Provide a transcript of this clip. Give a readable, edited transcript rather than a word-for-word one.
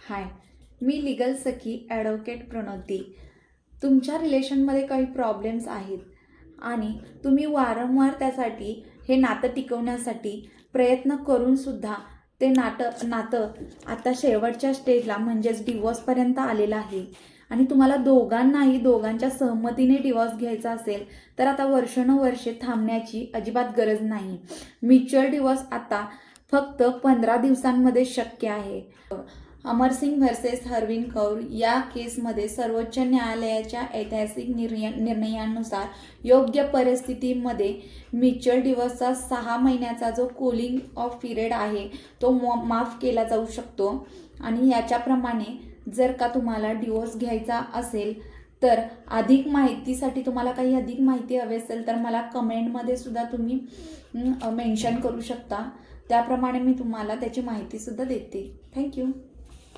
हाय, मी legal सखी advocate Pranoti. तुमच्या रिलेशनमध्ये काही problems आहेत आणि तुम्ही वारंवार त्यासाठी हे नातं टिकवण्यासाठी प्रयत्न करूनसुद्धा ते नातं आता शेवटच्या स्टेजला म्हणजेच डिवोर्सपर्यंत आलेलं आहे आणि तुम्हाला दोघांच्या सहमतीने डिवोर्स घ्यायचा असेल तर आता वर्षानुवर्षे थांबण्याची अजिबात गरज नाही. म्युच्युअल डिवोर्स आता फक्त 15 दिवसांमध्ये शक्य आहे. अमरसिंग व्हर्सेस हरविंद कौर या केसमध्ये सर्वोच्च न्यायालयाच्या ऐतिहासिक निर्णयानुसार योग्य परिस्थितीमध्ये म्युच्युअल डिवोर्सचा 6 महिन्याचा जो कूलिंग ऑफ पिरियड आहे तो माफ केला जाऊ शकतो. आणि याच्याप्रमाणे जर का तुम्हाला डिवोर्स घ्यायचा असेल तर अधिक माहितीसाठी तुम्हाला काही अधिक माहिती हवी असेल तर मला कमेंटमध्ये सुद्धा तुम्ही मेन्शन करू शकता. त्याप्रमाणे मी तुम्हाला त्याची माहितीसुद्धा देते. थँक्यू.